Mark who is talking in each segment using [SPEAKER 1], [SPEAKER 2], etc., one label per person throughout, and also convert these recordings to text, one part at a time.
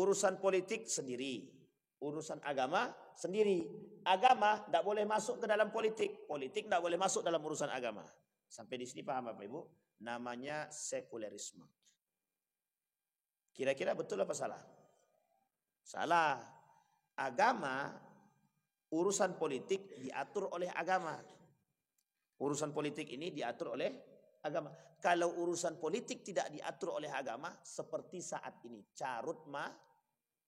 [SPEAKER 1] urusan politik sendiri, urusan agama sendiri. Agama tidak boleh masuk ke dalam politik, politik tidak boleh masuk dalam urusan agama. Sampai di sini paham Bapak Ibu? Namanya sekulerisme. Kira-kira betul apa salah? Salah. Agama, urusan politik diatur oleh agama. Urusan politik ini diatur oleh agama. Kalau urusan politik tidak diatur oleh agama, seperti saat ini, carut ma.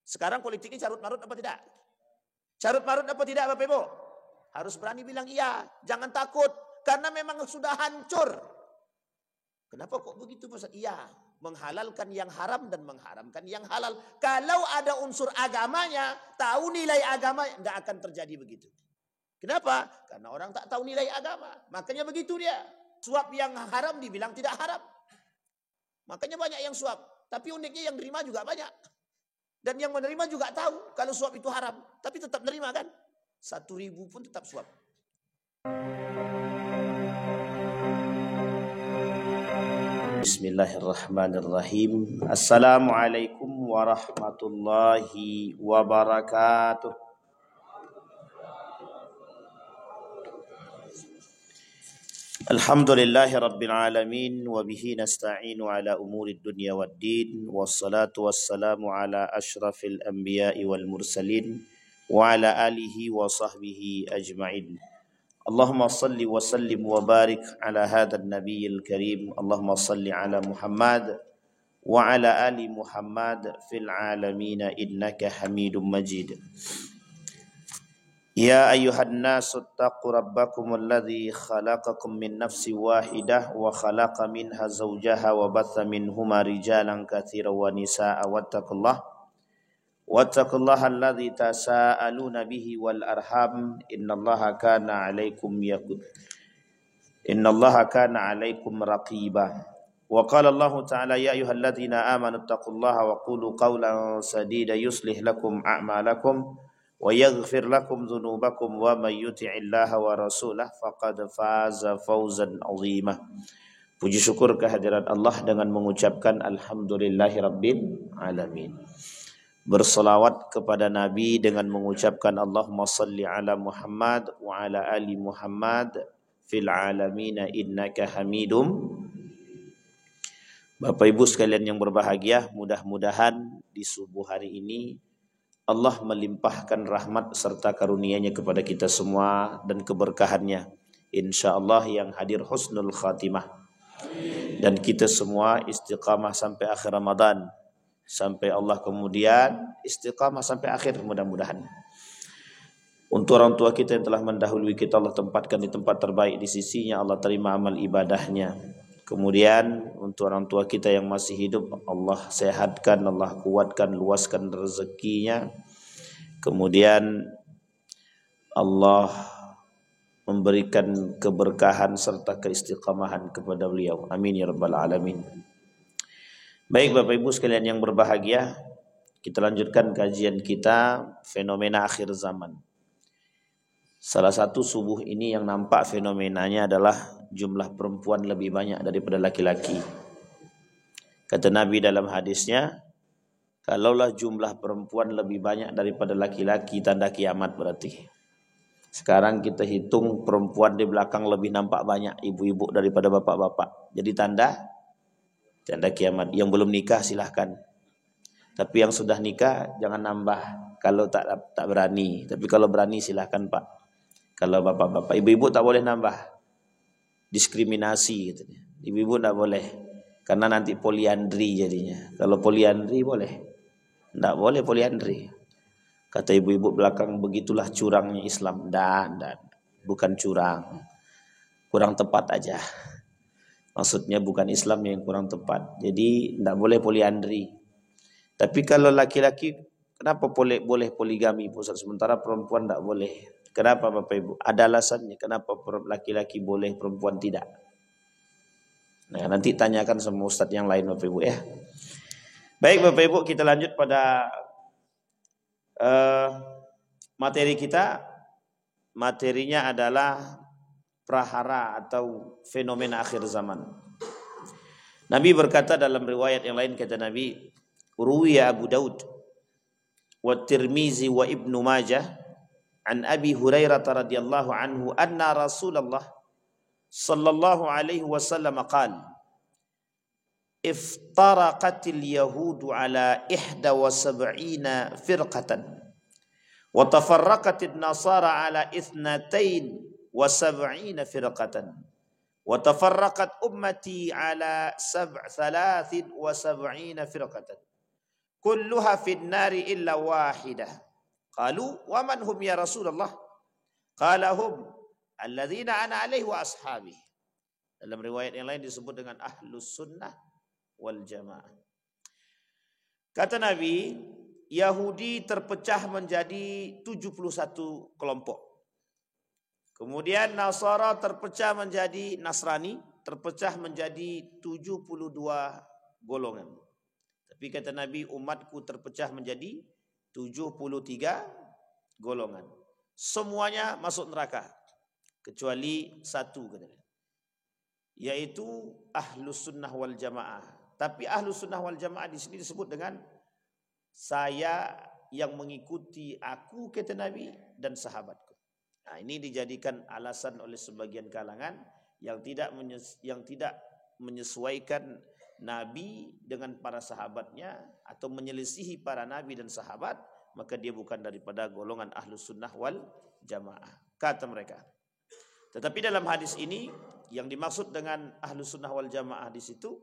[SPEAKER 1] Sekarang politik ini carut marut apa tidak? Carut marut apa tidak Bapak Ibu? Harus berani bilang iya, jangan takut. Karena memang sudah hancur. Kenapa kok begitu Ustaz? Iya, menghalalkan yang haram dan mengharamkan yang halal. Kalau ada unsur agamanya, tahu nilai agama, tidak akan terjadi begitu. Kenapa? Karena orang tak tahu nilai agama. Makanya begitu dia. Suap yang haram dibilang tidak haram. Makanya banyak yang suap. Tapi uniknya yang terima juga banyak. Dan yang menerima juga tahu kalau suap itu haram. Tapi tetap menerima kan? 1.000 pun tetap suap. Bismillahirrahmanirrahim. Assalamualaikum warahmatullahi wabarakatuh. Alhamdulillahi Rabbil Alamin. Wabihi nasta'inu ala umuri dunya wad din. Wassalatu wassalamu ala ashrafil anbiya'i wal mursalin. Wa ala alihi wa sahbihi ajma'in. Allahumma salli wa sallim wa barik ala hadha nabiyil karim. Allahumma salli ala Muhammad wa ala ali Muhammad fil alamina innaka hamidum majid. Ya ayyuhan nasu attaqu rabbakum alladhi khalaqakum min nafsin wahidah wa khalaqa minha zawjaha wa batha minhuma rijalan katsiran wa nisaa'a wattaqullaha alladhi tasaaluna bihi wal arham innallaha kana 'alaikum raqiba. Wa qala Allah ta'ala ya ayyuhalladzina amanu taqullaha wa qulu qawlan sadida yuslih lakum a'malakum wa yaghfir lakum dhunubakum wa may yuti'illaha wa rasulahu faqad faza fawzan 'azima. Puji syukur kehadirat Allah dengan mengucapkan alhamdulillahirabbil alamin. Berselawat kepada Nabi dengan mengucapkan Allahumma salli ala Muhammad wa ala ali Muhammad fil alamin innaka hamidum. Bapak Ibu sekalian yang berbahagia, mudah-mudahan di subuh hari ini Allah melimpahkan rahmat serta karunia-Nya kepada kita semua dan keberkahannya. InsyaAllah yang hadir husnul khatimah. Dan kita semua istiqamah sampai akhir Ramadan. Sampai Allah kemudian istiqamah sampai akhir mudah-mudahan. Untuk orang tua kita yang telah mendahului kita, Allah tempatkan di tempat terbaik di sisinya. Allah terima amal ibadahnya. Kemudian untuk orang tua kita yang masih hidup, Allah sehatkan, Allah kuatkan, luaskan rezekinya. Kemudian Allah memberikan keberkahan serta keistiqamahan kepada beliau. Amin ya rabbal alamin. Baik Bapak Ibu sekalian yang berbahagia, kita lanjutkan kajian kita fenomena akhir zaman. Salah satu subuh ini yang nampak fenomenanya adalah jumlah perempuan lebih banyak daripada laki-laki. Kata Nabi dalam hadisnya, kalaulah jumlah perempuan lebih banyak daripada laki-laki, tanda kiamat berarti. Sekarang kita hitung perempuan di belakang lebih nampak banyak ibu-ibu daripada bapak-bapak. Jadi tanda kiamat. Yang belum nikah silahkan. Tapi yang sudah nikah jangan nambah kalau tak berani. Tapi kalau berani silahkan Pak. Kalau bapak-bapak, ibu-ibu tak boleh nambah. Diskriminasi katanya. Ibu-ibu tak boleh. Karena nanti poliandri jadinya. Kalau poliandri boleh. Tak boleh poliandri. Kata ibu-ibu belakang, begitulah curangnya Islam. Dan bukan curang. Kurang tepat aja. Maksudnya bukan Islam yang kurang tepat. Jadi tak boleh poliandri. Tapi kalau laki-laki, kenapa boleh poligami Ustaz? Sementara perempuan tak boleh. Kenapa Bapak Ibu? Ada alasannya kenapa laki-laki boleh, perempuan tidak. Nah, nanti tanyakan sama Ustaz yang lain Bapak Ibu ya. Baik Bapak Ibu, kita lanjut pada materi kita. Materinya adalah prahara atau fenomena akhir zaman. Nabi berkata dalam riwayat yang lain, kata Nabi, Ruwiya Abu Daud wa Tirmizi wa Ibnu Majah an Abi Hurairah radhiyallahu anhu anna Rasulullah sallallahu alaihi wasallam qala iftaraqatil yahudu ala 71 firqatan wa tafarraqatin nasara ala 72 firqatan wa tafarraqat ummati ala 73 firqatan kulluha fin nari illa wahidah. Qalu wa man hum ya Rasulullah? Qala hum alladzina ana alaihi wa ashabi. Dalam riwayat yang lain disebut dengan ahlus sunnah wal jamaah. Kata Nabi, Yahudi terpecah menjadi 71 kelompok. Kemudian Nasara terpecah menjadi Nasrani, terpecah menjadi 72 golongan. Tapi kata Nabi, umatku terpecah menjadi 73 golongan. Semuanya masuk neraka kecuali satu katanya, yaitu ahlus sunnah wal jamaah. Tapi ahlus sunnah wal jamaah di sini disebut dengan saya yang mengikuti aku kata Nabi dan sahabatku. Nah, ini dijadikan alasan oleh sebagian kalangan yang tidak menyesuaikan Nabi dengan para sahabatnya atau menyelisihi para nabi dan sahabat, maka dia bukan daripada golongan ahlus sunnah wal jamaah kata mereka. Tetapi dalam hadis ini yang dimaksud dengan ahlus sunnah wal jamaah di situ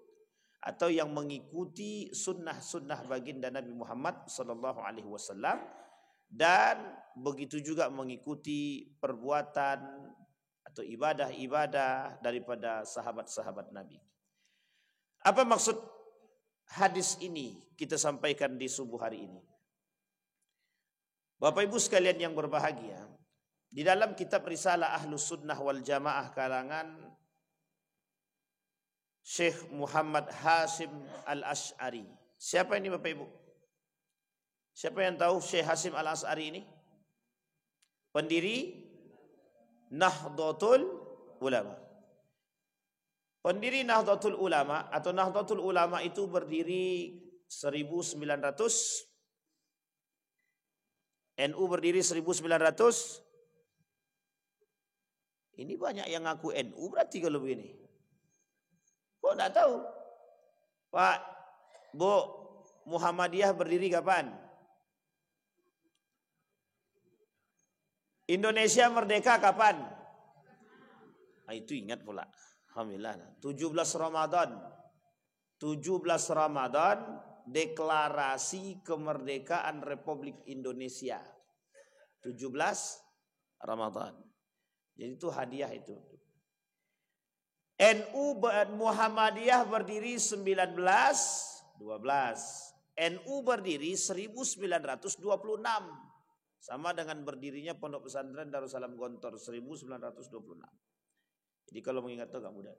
[SPEAKER 1] atau yang mengikuti sunnah-sunnah baginda Nabi Muhammad sallallahu alaihi wasallam dan begitu juga mengikuti perbuatan atau ibadah-ibadah daripada sahabat-sahabat Nabi. Apa maksud hadis ini kita sampaikan di subuh hari ini? Bapak Ibu sekalian yang berbahagia, di dalam kitab Risalah Ahlus Sunnah wal Jamaah karangan Syekh Muhammad Hasim Al-Asy'ari. Siapa ini Bapak Ibu? Siapa yang tahu Syekh Hasim Al-Asy'ari ini? Pendiri Nahdlatul Ulama. Pendiri Nahdlatul Ulama atau Nahdlatul Ulama itu berdiri 1900, NU berdiri 1900. Ini banyak yang ngaku NU berarti kalau begini. Kok enggak tahu? Pak, Bu, Muhammadiyah berdiri kapan? Indonesia merdeka kapan? Nah, itu ingat pula. Alhamdulillah. 17 Ramadan. 17 Ramadan deklarasi kemerdekaan Republik Indonesia. 17 Ramadan. Jadi itu hadiah itu. NU Muhammadiyah berdiri 1912. NU berdiri 1926. Sama dengan berdirinya Pondok Pesantren Darussalam Gontor 1926. Jadi kalau mengingat itu agak mudah.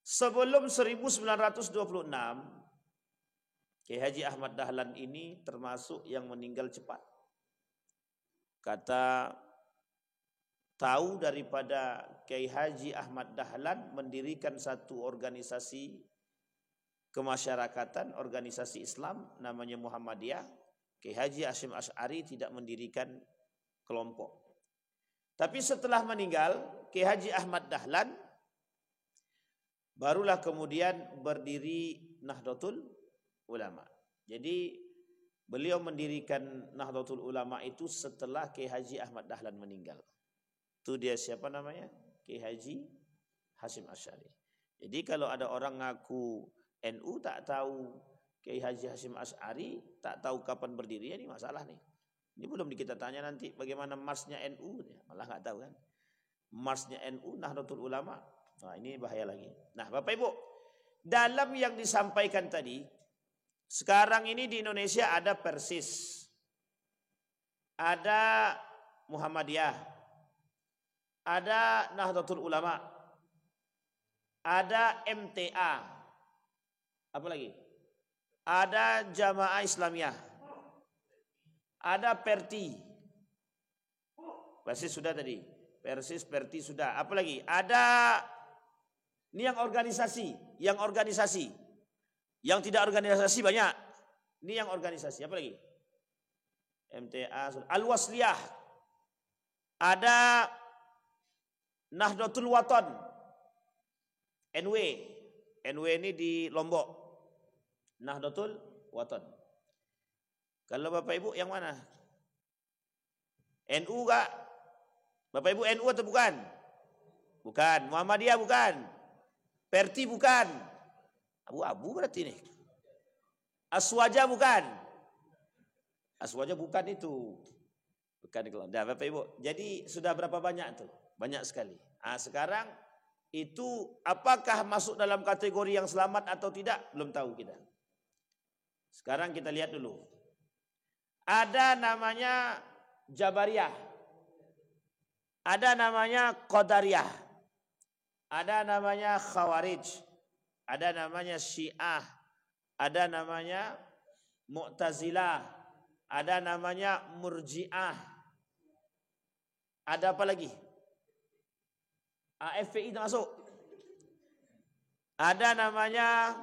[SPEAKER 1] Sebelum 1926, Kiai Haji Ahmad Dahlan ini termasuk yang meninggal cepat. Kata tahu daripada Kiai Haji Ahmad Dahlan mendirikan satu organisasi kemasyarakatan, organisasi Islam namanya Muhammadiyah. Kiai Haji Hasyim Asy'ari tidak mendirikan kelompok. Tapi setelah meninggal Kiai Haji Ahmad Dahlan, barulah kemudian berdiri Nahdlatul Ulama. Jadi beliau mendirikan Nahdlatul Ulama itu setelah Kiai Haji Ahmad Dahlan meninggal. Itu dia siapa namanya? Kiai Haji Hasyim Asy'ari. Jadi kalau ada orang ngaku NU tak tahu Kiai Haji Hasyim Asy'ari, tak tahu kapan berdiri, ini masalah nih. Ini belum kita tanya nanti bagaimana marsnya NU, malah nggak tahu kan. Marsnya NU Nahdlatul Ulama. Nah, ini bahaya lagi. Nah, Bapak Ibu, dalam yang disampaikan tadi, sekarang ini di Indonesia ada Persis, ada Muhammadiyah, ada Nahdlatul Ulama, ada MTA, apa lagi? Ada Jamaah Islamiyah, ada Perti. Persis sudah tadi. Persis, Perti sudah. Apa lagi? Ada ini yang organisasi, Yang tidak organisasi banyak. Ini yang organisasi. Apa lagi? MTA, Al-Wasliyah. Ada Nahdlatul Wathon, NW. NW ini di Lombok. Nahdlatul Wathon. Kalau Bapak Ibu yang mana? NU enggak? Bapak Ibu NU atau bukan? Bukan. Muhammadiyah bukan. Perti bukan. Abu-abu berarti ini. Aswaja bukan. Aswaja bukan itu. Bukan kalau. Nah, Bapak Ibu. Jadi sudah berapa banyak tuh? Banyak sekali. Nah, sekarang itu apakah masuk dalam kategori yang selamat atau tidak? Belum tahu kita. Sekarang kita lihat dulu. Ada namanya Jabariyah. Ada namanya Qadariyah. Ada namanya Khawarij. Ada namanya Syiah. Ada namanya Mu'tazilah. Ada namanya Murji'ah. Ada apa lagi? FPI masuk. Ada namanya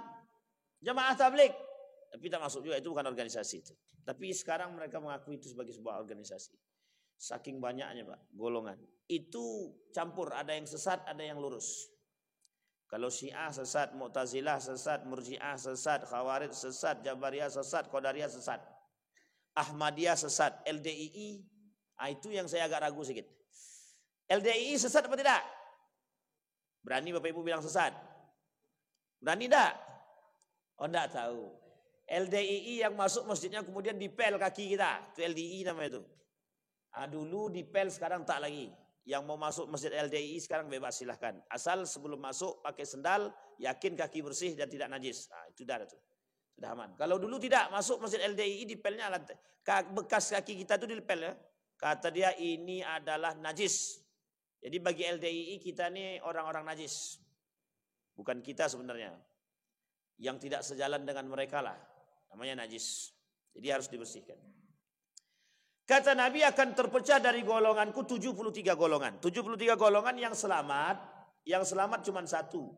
[SPEAKER 1] Jamaah Tabligh. Tapi tak masuk juga, itu bukan organisasi itu. Tapi sekarang mereka mengakui itu sebagai sebuah organisasi. Saking banyaknya Pak, golongan. Itu campur, ada yang sesat, ada yang lurus. Kalau Syiah sesat, Mu'tazilah sesat, Murji'ah sesat, Khawarij sesat, Jabariyah sesat, Qadariyah sesat. Ahmadiyah sesat, LDII, itu yang saya agak ragu sedikit. LDII sesat apa tidak? Berani Bapak Ibu bilang sesat? Berani tidak? Oh tidak tahu. LDII yang masuk masjidnya kemudian dipel kaki kita. Itu LDII namanya itu. Dulu dipel, sekarang tak lagi. Yang mau masuk masjid LDII sekarang bebas silahkan. Asal sebelum masuk pakai sendal, yakin kaki bersih dan tidak najis. Itu dah tuh. Sudah aman. Kalau dulu tidak masuk masjid LDII dipelnya bekas kaki kita itu dipel ya. Kata dia ini adalah najis. Jadi bagi LDII kita ini orang-orang najis. Bukan kita sebenarnya. Yang tidak sejalan dengan mereka lah. Namanya najis. Jadi harus dibersihkan. Kata Nabi akan terpecah dari golonganku 73 golongan. 73 golongan yang selamat. Yang selamat cuma satu.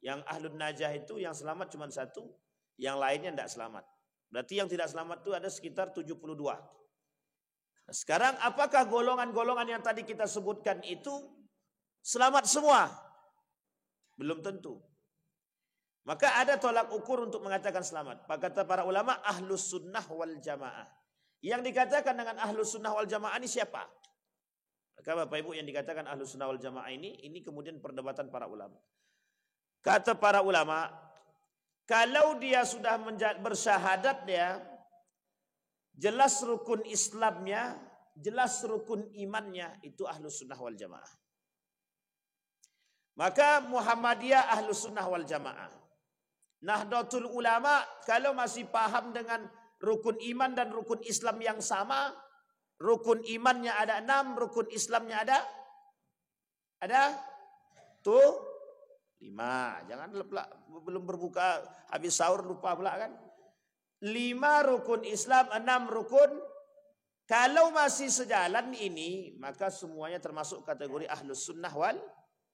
[SPEAKER 1] Yang ahlun najah itu yang selamat cuma satu. Yang lainnya tidak selamat. Berarti yang tidak selamat itu ada sekitar 72. Nah, sekarang apakah golongan-golongan yang tadi kita sebutkan itu selamat semua? Belum tentu. Maka ada tolak ukur untuk mengatakan selamat. Kata para ulama ahlus sunnah wal jamaah. Yang dikatakan dengan ahlus sunnah wal jamaah ini siapa? Maka Bapak Ibu yang dikatakan ahlus sunnah wal jamaah ini kemudian perdebatan para ulama. Kata para ulama, kalau dia sudah bersyahadat dia, jelas rukun Islamnya, jelas rukun imannya, itu ahlus sunnah wal jamaah. Maka Muhammadiyah ahlus sunnah wal jamaah. Nahdlatul Ulama kalau masih paham dengan rukun iman dan rukun Islam yang sama, rukun imannya ada 6, rukun Islamnya ada tuh 5. Jangan belum berbuka habis sahur lupa pula kan. 5 rukun Islam, 6 rukun. Kalau masih sejalan ini, maka semuanya termasuk kategori ahlus sunnah wal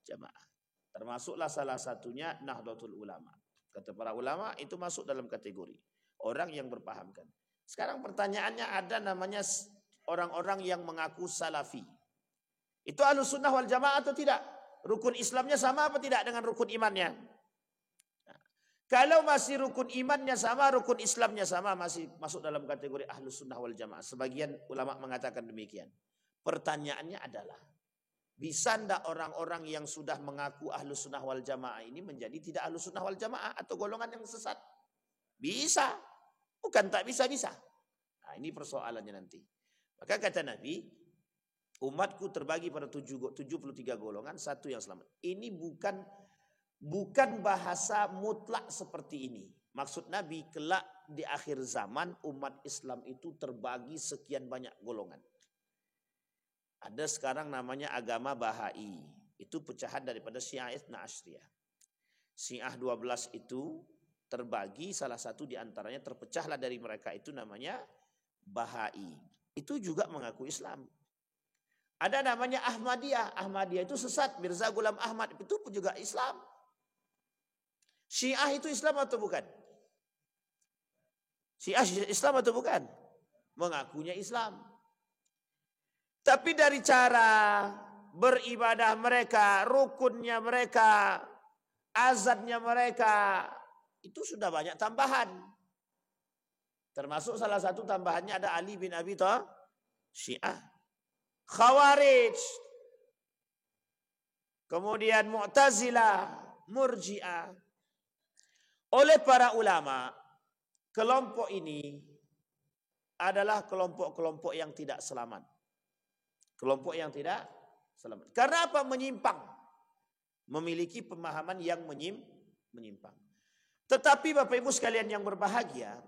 [SPEAKER 1] jamaah. Termasuklah salah satunya Nahdlatul Ulama. Kata para ulama itu masuk dalam kategori orang yang berpahamkan. Sekarang pertanyaannya ada namanya orang-orang yang mengaku salafi. Itu ahlus sunnah wal jamaah atau tidak? Rukun Islamnya sama apa tidak dengan rukun imannya? Nah, kalau masih rukun imannya sama, rukun Islamnya sama, masih masuk dalam kategori ahlus sunnah wal jamaah. Sebagian ulama mengatakan demikian. Pertanyaannya adalah, bisa ndak orang-orang yang sudah mengaku ahlus sunnah wal jamaah ini menjadi tidak ahlus sunnah wal jamaah atau golongan yang sesat? Bisa. Bukan tak bisa-bisa. Nah, ini persoalannya nanti. Maka kata Nabi, umatku terbagi pada 73 golongan, satu yang selamat. Ini bukan bahasa mutlak seperti ini. Maksud Nabi, kelak di akhir zaman umat Islam itu terbagi sekian banyak golongan. Ada sekarang namanya agama Bahai. Itu pecahan daripada Syiah Itsna Asyriyah. Syiah 12 itu terbagi, salah satu diantaranya terpecahlah dari mereka itu namanya Bahai. Itu juga mengaku Islam. Ada namanya Ahmadiyah. Ahmadiyah itu sesat. Mirza Ghulam Ahmad itu pun juga Islam. Syiah itu Islam atau bukan? Syiah Islam atau bukan? mengakunya Islam. Tapi dari cara beribadah mereka, rukunnya mereka, azannya mereka, itu sudah banyak tambahan. Termasuk salah satu tambahannya ada Ali bin Abi Thalib, Syiah, Khawarij, kemudian Mu'tazilah, Murji'ah. Oleh para ulama, kelompok ini adalah kelompok-kelompok yang tidak selamat. Kelompok yang tidak selamat. Karena apa? Menyimpang. Memiliki pemahaman yang menyimpang. Tetapi Bapak Ibu sekalian yang berbahagia,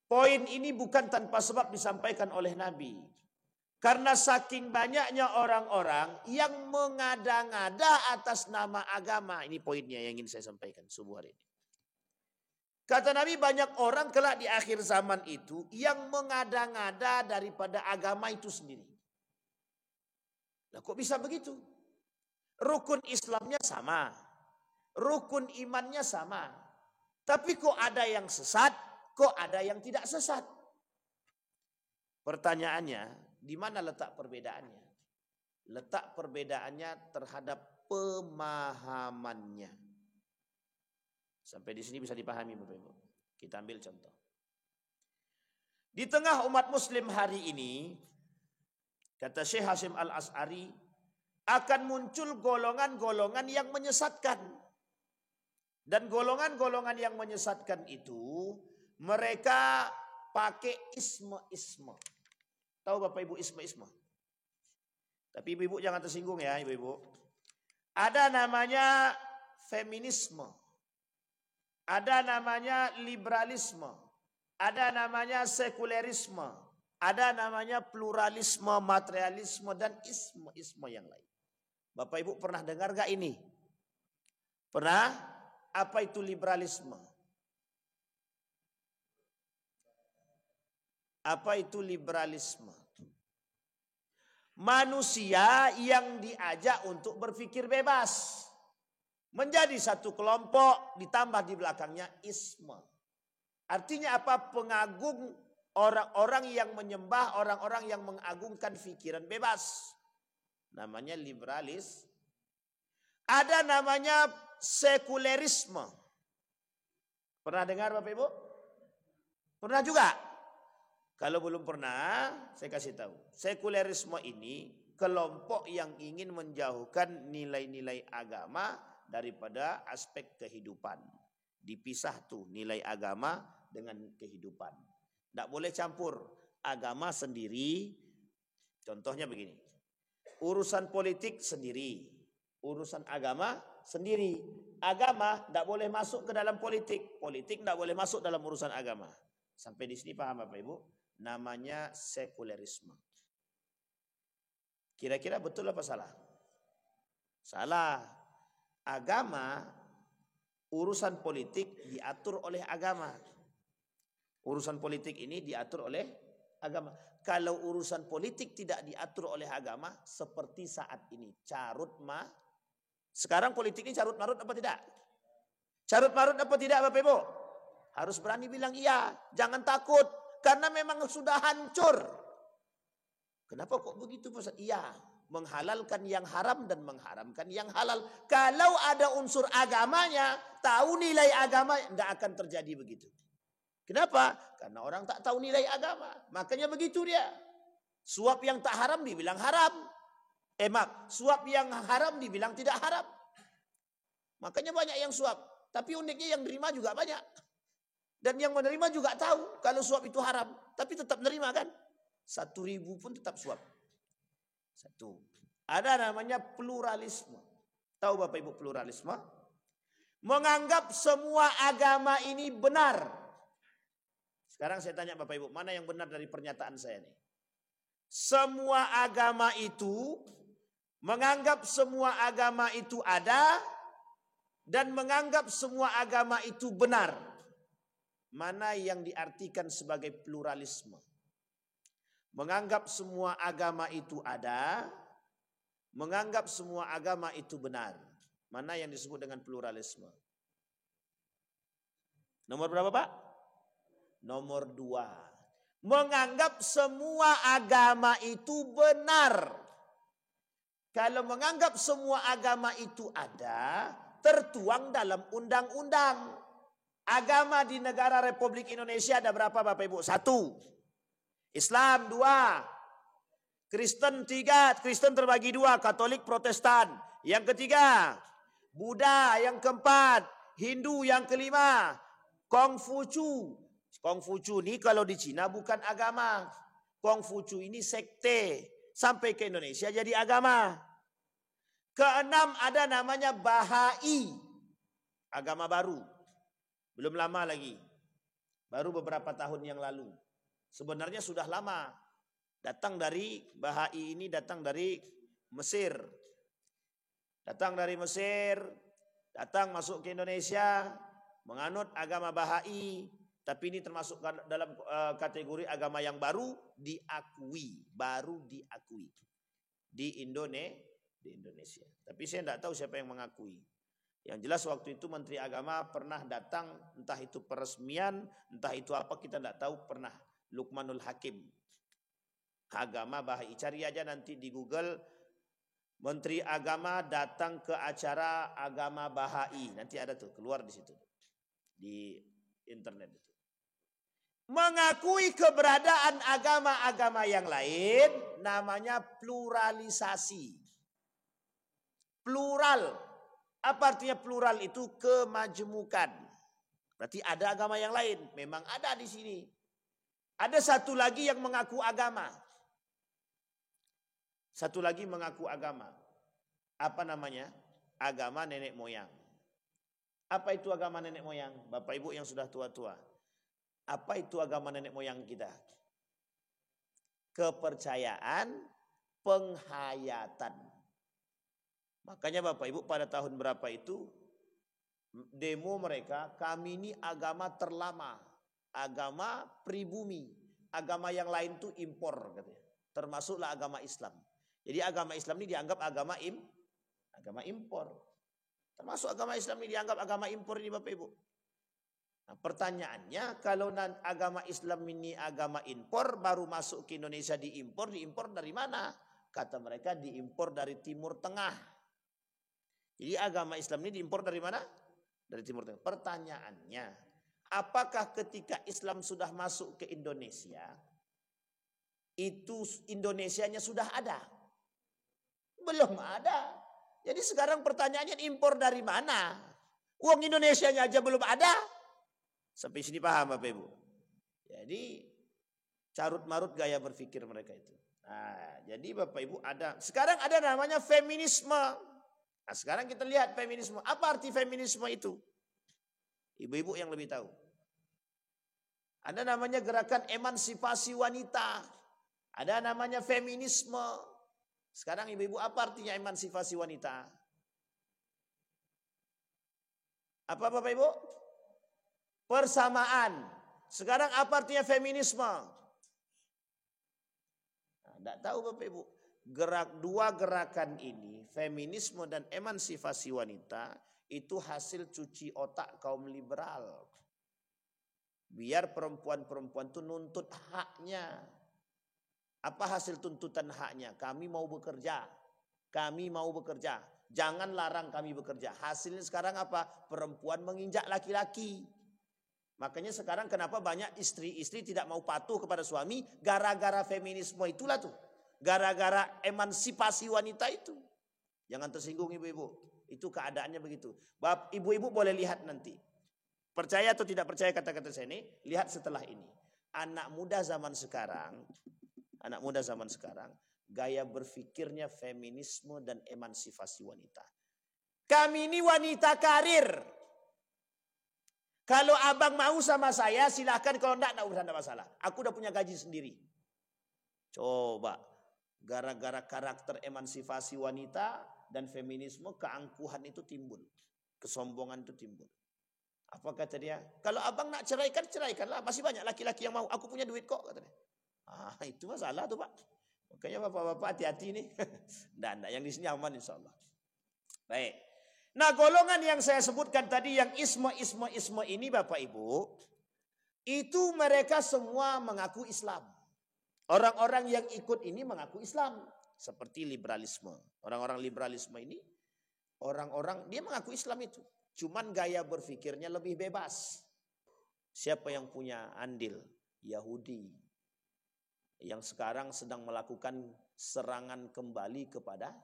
[SPEAKER 1] poin ini bukan tanpa sebab disampaikan oleh Nabi. Karena saking banyaknya orang-orang yang mengada-ngada atas nama agama. Ini poinnya yang ingin saya sampaikan subuh hari ini. Kata Nabi, banyak orang kelak di akhir zaman itu yang mengada-ngada daripada agama itu sendiri. Nah, kok bisa begitu? Rukun Islamnya sama. Rukun imannya sama. Tapi kok ada yang sesat, kok ada yang tidak sesat? Pertanyaannya, di mana letak perbedaannya? Letak perbedaannya terhadap pemahamannya. Sampai di sini bisa dipahami Bapak Ibu. Kita ambil contoh. Di tengah umat muslim hari ini, kata Syekh Hashim Al-As'ari, akan muncul golongan-golongan yang menyesatkan. Dan golongan-golongan yang menyesatkan itu, mereka pakai isme-isme. Tahu Bapak Ibu isme-isme? Tapi ibu-ibu jangan tersinggung ya ibu-ibu. Ada namanya feminisme. Ada namanya liberalisme. Ada namanya sekulerisme. Ada namanya pluralisme, materialisme, dan isme-isme yang lain. Bapak Ibu pernah dengar gak ini? Pernah? Apa itu liberalisme? Apa itu liberalisme? Manusia yang diajak untuk berpikir bebas. Menjadi satu kelompok ditambah di belakangnya isme. Artinya apa? Pengagung orang-orang yang menyembah, orang-orang yang mengagungkan pikiran bebas. Namanya liberalis. Ada namanya sekulerisme. Pernah dengar Bapak Ibu? Pernah juga? Kalau belum pernah, saya kasih tahu. Sekulerisme ini kelompok yang ingin menjauhkan nilai-nilai agama daripada aspek kehidupan. Dipisah tuh nilai agama dengan kehidupan. Tidak boleh campur agama sendiri. Contohnya begini. Urusan politik sendiri. Urusan agama sendiri. Agama tidak boleh masuk ke dalam politik. Politik tidak boleh masuk dalam urusan agama. Sampai di sini paham Bapak Ibu? Namanya sekulerisme. Kira-kira betul apa salah? Salah. Agama, urusan politik diatur oleh agama. Urusan politik ini diatur oleh agama. Kalau urusan politik tidak diatur oleh agama, seperti saat ini, carut ma. Sekarang politik ini carut marut apa tidak? Carut marut apa tidak Bapak Ibu? Harus berani bilang iya, jangan takut. Karena memang sudah hancur. Kenapa kok begitu Pak? Iya, menghalalkan yang haram dan mengharamkan yang halal. Kalau ada unsur agamanya, tahu nilai agama, tidak akan terjadi begitu. Kenapa? Karena orang tak tahu nilai agama. Makanya begitu dia. Suap yang tak haram dibilang haram. Suap yang haram dibilang tidak haram. Makanya banyak yang suap. Tapi uniknya yang menerima juga banyak. Dan yang menerima juga tahu kalau suap itu haram. Tapi tetap menerima kan. 1.000 pun tetap suap. Satu. Ada namanya pluralisme. Tahu Bapak Ibu pluralisme? Menganggap semua agama ini benar. Sekarang saya tanya Bapak Ibu, mana yang benar dari pernyataan saya nih? Semua agama itu, menganggap semua agama itu ada, dan menganggap semua agama itu benar. Mana yang diartikan sebagai pluralisme? Menganggap semua agama itu ada, menganggap semua agama itu benar. Mana yang disebut dengan pluralisme? Nomor berapa Pak? Nomor 2. menganggap semua agama itu benar. Kalau menganggap semua agama itu ada, tertuang dalam undang-undang. Agama di negara Republik Indonesia ada berapa Bapak Ibu? 1. Islam 2. Kristen 3. Kristen terbagi 2. Katolik, Protestan. Yang ketiga, Buddha. Yang keempat, Hindu. Yang kelima, Kongfucu. Kongfucu ini kalau di Cina bukan agama. Kongfucu ini sekte. Sampai ke Indonesia jadi agama. Keenam ada namanya Bahai. Agama baru. Belum lama lagi. Baru beberapa tahun yang lalu. Sebenarnya sudah lama. Datang dari Bahai ini datang dari Mesir. Datang dari Mesir. Datang masuk ke Indonesia. Menganut agama Bahai. Tapi ini termasuk dalam kategori agama yang baru diakui. Baru diakui. Di Indonesia. Tapi saya tidak tahu siapa yang mengakui. Yang jelas waktu itu Menteri Agama pernah datang. Entah itu peresmian. Entah itu apa kita tidak tahu pernah. Luqmanul Hakim. Agama Bahai. Cari aja nanti di Google. Menteri Agama datang ke acara agama Bahai. Nanti ada tuh keluar di situ. Di internet itu. Mengakui keberadaan agama-agama yang lain namanya pluralisasi. Plural. Apa artinya plural itu? Kemajmukan. Berarti ada agama yang lain. Memang ada di sini. Ada satu lagi yang mengaku agama. Satu lagi mengaku agama. Apa namanya? Agama nenek moyang. Apa itu agama nenek moyang? Bapak Ibu yang sudah tua-tua. Apa itu agama nenek moyang kita? Kepercayaan, penghayatan. Makanya Bapak Ibu pada tahun berapa itu demo mereka, kami ini agama terlama, agama pribumi, agama yang lain tuh impor katanya. Termasuklah agama Islam. Jadi agama Islam ini dianggap agama impor. Termasuk agama Islam ini dianggap agama impor ini Bapak Ibu. Nah, pertanyaannya kalau agama Islam ini agama impor baru masuk ke Indonesia diimpor dari mana? Kata mereka diimpor dari Timur Tengah. Jadi agama Islam ini diimpor dari mana? Dari Timur Tengah. Pertanyaannya, apakah ketika Islam sudah masuk ke Indonesia, itu Indonesianya sudah ada? Belum ada. Jadi sekarang pertanyaannya impor dari mana? Uang Indonesianya aja belum ada. Sampai sini paham Bapak Ibu? Jadi carut marut gaya berpikir mereka itu. Nah, jadi Bapak Ibu sekarang ada namanya feminisme. Nah, sekarang kita lihat feminisme. Apa arti feminisme itu? Ibu-ibu yang lebih tahu. Ada namanya gerakan emansipasi wanita. Ada namanya feminisme. Sekarang ibu-ibu apa artinya emansipasi wanita? Apa Bapak Ibu? Persamaan. Sekarang apa artinya feminisme? Tidak tahu Bapak Ibu. Dua gerakan ini, feminisme dan emansipasi wanita, itu hasil cuci otak kaum liberal. Biar perempuan-perempuan itu nuntut haknya. Apa hasil tuntutan haknya? Kami mau bekerja. Kami mau bekerja. Jangan larang kami bekerja. Hasilnya sekarang apa? Perempuan menginjak laki-laki. Makanya sekarang kenapa banyak istri-istri tidak mau patuh kepada suami? Gara-gara feminisme itulah tuh. Gara-gara emansipasi wanita itu. Jangan tersinggung ibu-ibu. Itu keadaannya begitu. Ibu-ibu boleh lihat nanti. Percaya atau tidak percaya kata-kata saya ini? Lihat setelah ini. Anak muda zaman sekarang. Gaya berpikirnya feminisme dan emansipasi wanita. Kami ini wanita karir. Kalau abang mau sama saya silahkan, kalau enggak urusan enggak masalah. Aku udah punya gaji sendiri. Coba, gara-gara karakter emansipasi wanita dan feminisme, keangkuhan itu timbul. Kesombongan itu timbul. Apa kata dia? Kalau abang nak ceraikan, ceraikanlah. Masih banyak laki-laki yang mau. Aku punya duit kok, kata dia. Itu masalah tuh Pak. Makanya bapak-bapak hati-hati nih. Nggak, yang di sini aman insya Allah. Baik. Nah golongan yang saya sebutkan tadi yang isme ini Bapak Ibu. Itu mereka semua mengaku Islam. Orang-orang yang ikut ini mengaku Islam. Seperti liberalisme. Orang-orang liberalisme ini, orang-orang dia mengaku Islam itu. Cuman gaya berpikirnya lebih bebas. Siapa yang punya andil? Yahudi. Yang sekarang sedang melakukan serangan kembali kepada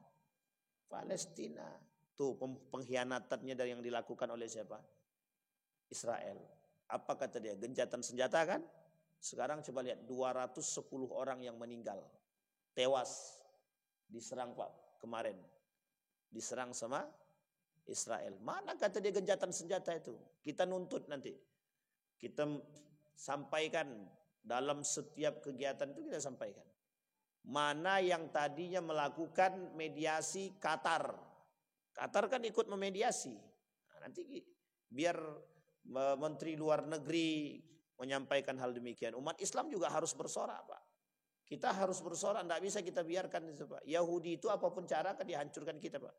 [SPEAKER 1] Palestina. Tuh pengkhianatannya dari yang dilakukan oleh siapa? Israel. Apa kata dia? Gencatan senjata kan? Sekarang coba lihat 210 orang yang meninggal. Tewas. Diserang Pak kemarin. Diserang sama Israel. Mana kata dia gencatan senjata itu? Kita nuntut nanti. Kita sampaikan dalam setiap kegiatan itu kita sampaikan. Mana yang tadinya melakukan mediasi Qatar. Qatar kan ikut memediasi. Nah, nanti biar Menteri Luar Negeri menyampaikan hal demikian. Umat Islam juga harus bersorak, Pak. Kita harus bersorak, tidak bisa kita biarkan itu, Pak. Yahudi itu apapun cara kan dihancurkan kita, Pak.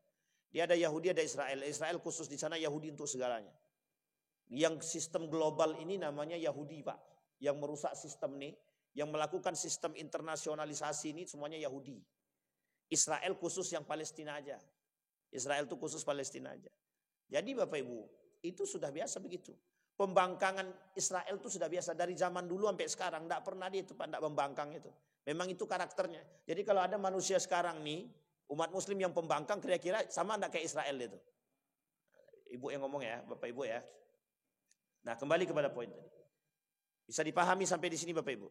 [SPEAKER 1] Dia ada Yahudi, ada Israel. Israel khusus di sana, Yahudi untuk segalanya. Yang sistem global ini namanya Yahudi, Pak. Yang merusak sistem ini, yang melakukan sistem internasionalisasi ini semuanya Yahudi. Israel khusus yang Palestina aja. Israel itu khusus Palestina aja. Jadi Bapak Ibu, itu sudah biasa begitu. Pembangkangan Israel itu sudah biasa dari zaman dulu sampai sekarang. Tidak pernah dia itu Pak, tidak membangkang itu. Memang itu karakternya. Jadi kalau ada manusia sekarang nih, umat muslim yang pembangkang kira-kira sama tidak kayak Israel itu. Ibu yang ngomong ya, Bapak Ibu ya. Nah kembali kepada poin tadi. Bisa dipahami sampai di sini Bapak Ibu.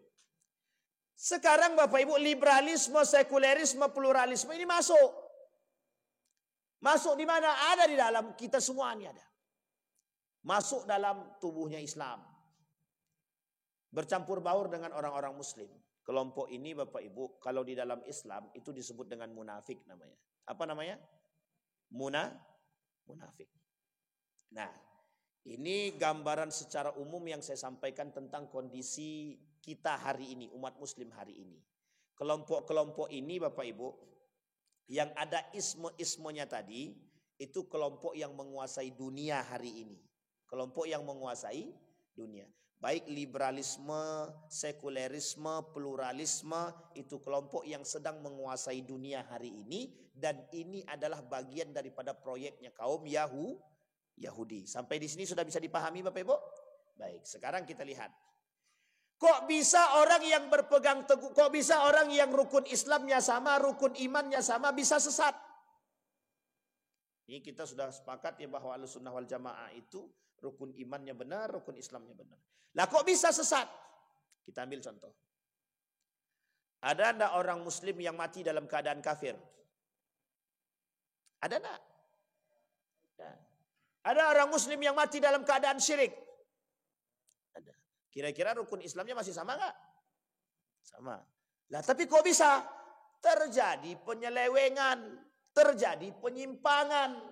[SPEAKER 1] Sekarang Bapak Ibu liberalisme, sekulerisme, pluralisme ini masuk. Masuk di mana? Ada di dalam kita semua ini ada. Masuk dalam tubuhnya Islam. Bercampur baur dengan orang-orang muslim. Kelompok ini Bapak Ibu kalau di dalam Islam itu disebut dengan munafik namanya. Apa namanya? Munafik. Nah, ini gambaran secara umum yang saya sampaikan tentang kondisi kita hari ini, umat muslim hari ini. Kelompok-kelompok ini Bapak Ibu, yang ada isme-ismenya tadi, itu kelompok yang menguasai dunia hari ini. Kelompok yang menguasai dunia. Baik liberalisme, sekulerisme, pluralisme, itu kelompok yang sedang menguasai dunia hari ini. Dan ini adalah bagian daripada proyeknya kaum Yahudi. Sampai di sini sudah bisa dipahami Bapak Ibu? Baik, sekarang kita lihat. Kok bisa orang yang berpegang teguh, kok bisa orang yang rukun Islamnya sama, rukun imannya sama, bisa sesat? Ini kita sudah sepakat ya bahwa Ahlussunnah wal Jamaah itu rukun imannya benar, rukun Islamnya benar. Lah kok bisa sesat? Kita ambil contoh. Ada enggak orang muslim yang mati dalam keadaan kafir? Ada enggak? Ada orang muslim yang mati dalam keadaan syirik? Ada. Kira-kira rukun Islamnya masih sama enggak? Sama. Lah tapi kok bisa terjadi penyelewengan, terjadi penyimpangan?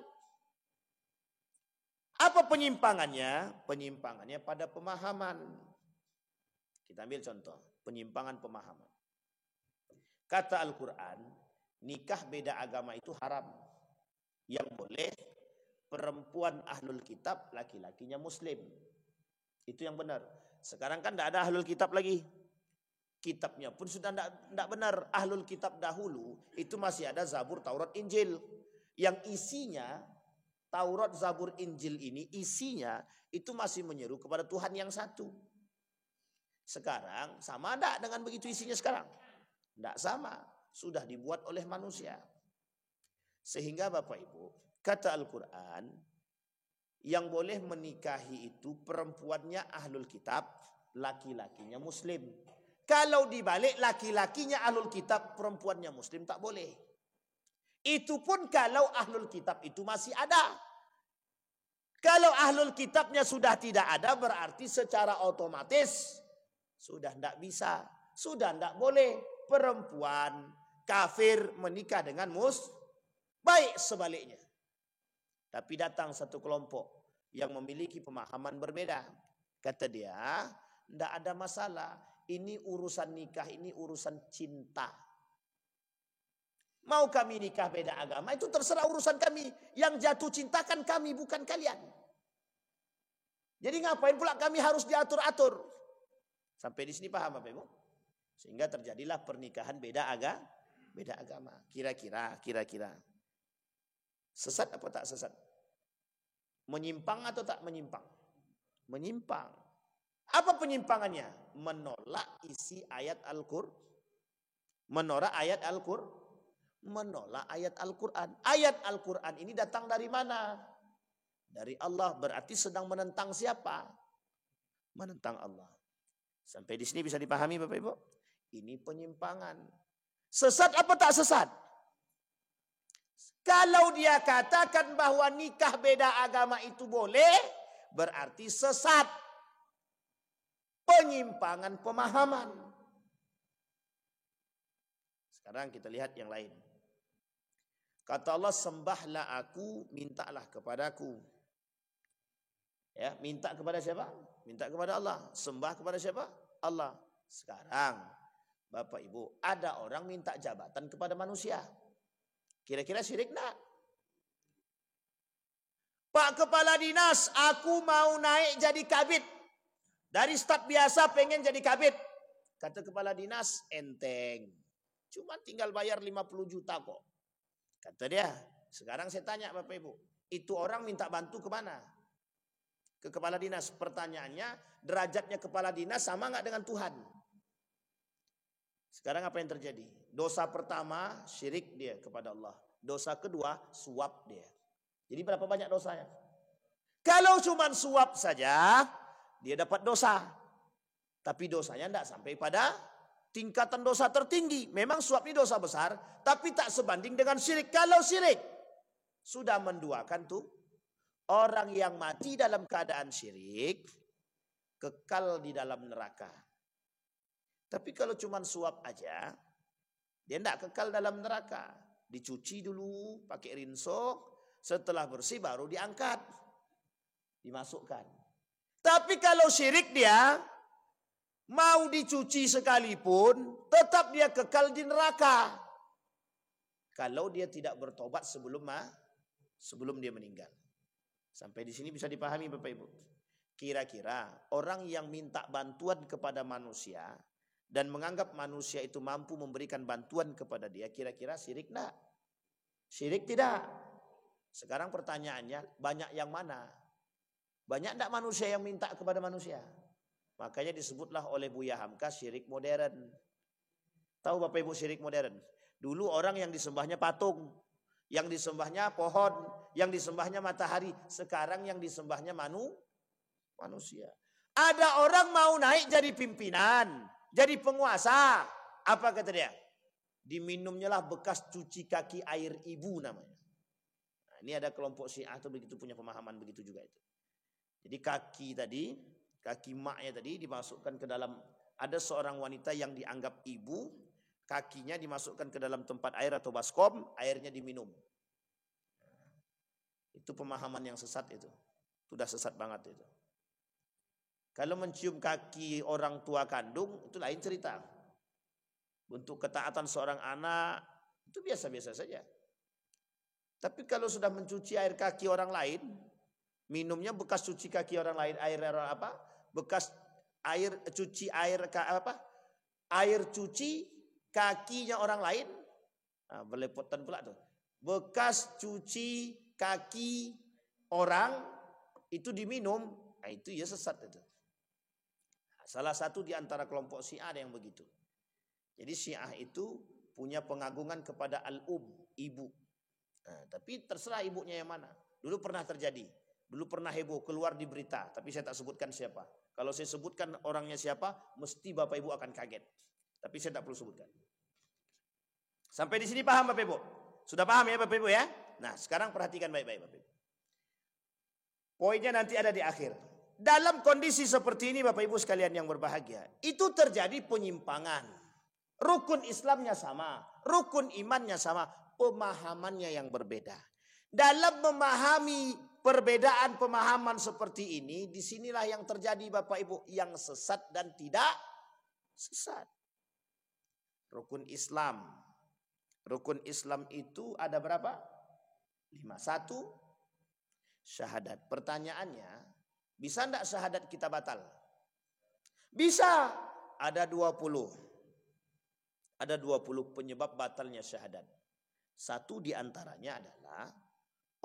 [SPEAKER 1] Apa penyimpangannya? Penyimpangannya pada pemahaman. Kita ambil contoh, penyimpangan pemahaman. Kata Al-Quran, nikah beda agama itu haram. Yang boleh perempuan ahlul kitab, laki-lakinya muslim. Itu yang benar. Sekarang kan tidak ada ahlul kitab lagi. Kitabnya pun sudah tidak benar. Ahlul kitab dahulu itu masih ada Zabur, Taurat, Injil. Yang isinya Taurat, Zabur, Injil ini isinya itu masih menyeru kepada Tuhan yang satu. Sekarang sama enggak dengan begitu isinya sekarang? Enggak sama. Sudah dibuat oleh manusia. Sehingga Bapak Ibu, kata Al-Quran, yang boleh menikahi itu perempuannya ahlul kitab, laki-lakinya muslim. Kalau dibalik laki-lakinya ahlul kitab, perempuannya muslim tak boleh. Itu pun kalau ahlul kitab itu masih ada. Kalau ahlul kitabnya sudah tidak ada, berarti secara otomatis sudah tidak bisa, sudah tidak boleh perempuan kafir menikah dengan baik sebaliknya. Tapi datang satu kelompok yang memiliki pemahaman berbeda. Kata dia, tidak ada masalah. Ini urusan nikah, ini urusan cinta. Mau kami nikah beda agama, itu terserah urusan kami. Yang jatuh cintakan kami, bukan kalian. Jadi ngapain pula kami harus diatur-atur? Sampai di sini paham Bapak Ibu? Sehingga terjadilah pernikahan beda agama. Kira-kira sesat apa tak sesat? Menyimpang atau tak menyimpang? Menyimpang. Apa penyimpangannya? Menolak isi ayat Al-Qur'an. Menolak ayat Al-Qur'an. Ayat Al-Qur'an ini datang dari mana? Dari Allah. Berarti sedang menentang siapa? Menentang Allah. Sampai di sini bisa dipahami Bapak Ibu? Ini penyimpangan. Sesat apa tak sesat? Kalau dia katakan bahwa nikah beda agama itu boleh, berarti sesat. Penyimpangan pemahaman. Sekarang kita lihat yang lain. Kata Allah, sembahlah aku, mintalah kepadaku. Ya, minta kepada siapa? Minta kepada Allah. Sembah kepada siapa? Allah. Sekarang, Bapak Ibu, ada orang minta jabatan kepada manusia. Kira-kira syirik enggak? Pak Kepala Dinas, aku mau naik jadi kabid. Dari staf biasa pengen jadi kabid. Kata Kepala Dinas, enteng. Cuma tinggal bayar 50 juta kok. Kata dia, sekarang saya tanya Bapak Ibu, itu orang minta bantu kemana? Ke Kepala Dinas. Pertanyaannya, derajatnya Kepala Dinas sama nggak dengan Tuhan? Sekarang apa yang terjadi? Dosa pertama, syirik dia kepada Allah. Dosa kedua, suap dia. Jadi berapa banyak dosanya? Kalau cuma suap saja, dia dapat dosa. Tapi dosanya tidak sampai pada tingkatan dosa tertinggi. Memang suap ini dosa besar, tapi tak sebanding dengan syirik. Kalau syirik, sudah menduakan tuh. Orang yang mati dalam keadaan syirik, kekal di dalam neraka. Tapi kalau cuma suap aja, dia tidak kekal dalam neraka. Dicuci dulu, pakai rinso, setelah bersih baru diangkat. Dimasukkan. Tapi kalau syirik dia, mau dicuci sekalipun, tetap dia kekal di neraka. Kalau dia tidak bertobat sebelum dia meninggal. Sampai di sini bisa dipahami Bapak Ibu. Kira-kira orang yang minta bantuan kepada manusia dan menganggap manusia itu mampu memberikan bantuan kepada dia, kira-kira syirik enggak? Syirik tidak. Sekarang pertanyaannya, banyak yang mana? Banyak enggak manusia yang minta kepada manusia? Makanya disebutlah oleh Buya Hamka syirik modern. Tahu Bapak Ibu syirik modern? Dulu orang yang disembahnya patung, yang disembahnya pohon, yang disembahnya matahari. Sekarang yang disembahnya manusia. Ada orang mau naik jadi pimpinan, jadi penguasa. Apa kata dia? Diminumnya lah bekas cuci kaki air ibu namanya. Nah, ini ada kelompok Syiah tuh begitu punya pemahaman begitu juga itu. Jadi kaki maknya tadi dimasukkan ke dalam, ada seorang wanita yang dianggap ibu, kakinya dimasukkan ke dalam tempat air atau baskom, airnya diminum. Itu pemahaman yang sesat itu. Sudah sesat banget itu. Kalau mencium kaki orang tua kandung, itu lain cerita. Untuk ketaatan seorang anak, itu biasa-biasa saja. Tapi kalau sudah mencuci air kaki orang lain, minumnya bekas cuci kaki orang lain, air apa? Bekas air cuci air apa? Air cuci kakinya orang lain. Nah, belepotan pula tuh. Bekas cuci kaki orang itu diminum, nah itu ya sesat itu. Salah satu di antara kelompok Syiah ada yang begitu. Jadi Syiah itu punya pengagungan kepada ibu. Nah, tapi terserah ibunya yang mana. Dulu pernah terjadi. Dulu pernah heboh keluar di berita, tapi saya tak sebutkan siapa. Kalau saya sebutkan orangnya siapa, mesti Bapak Ibu akan kaget. Tapi saya tak perlu sebutkan. Sampai di sini paham Bapak Ibu? Sudah paham ya Bapak Ibu ya? Nah, sekarang perhatikan baik-baik Bapak Ibu. Poinnya nanti ada di akhir. Dalam kondisi seperti ini Bapak Ibu sekalian yang berbahagia, itu terjadi penyimpangan. Rukun Islamnya sama, rukun imannya sama, pemahamannya yang berbeda. Dalam memahami perbedaan pemahaman seperti ini, disinilah yang terjadi Bapak Ibu, yang sesat dan tidak sesat. Rukun Islam. Rukun Islam itu ada berapa? 5. 1, syahadat. Pertanyaannya, bisa enggak syahadat kita batal? Bisa. ada 20. Ada 20 penyebab batalnya syahadat. Satu di antaranya adalah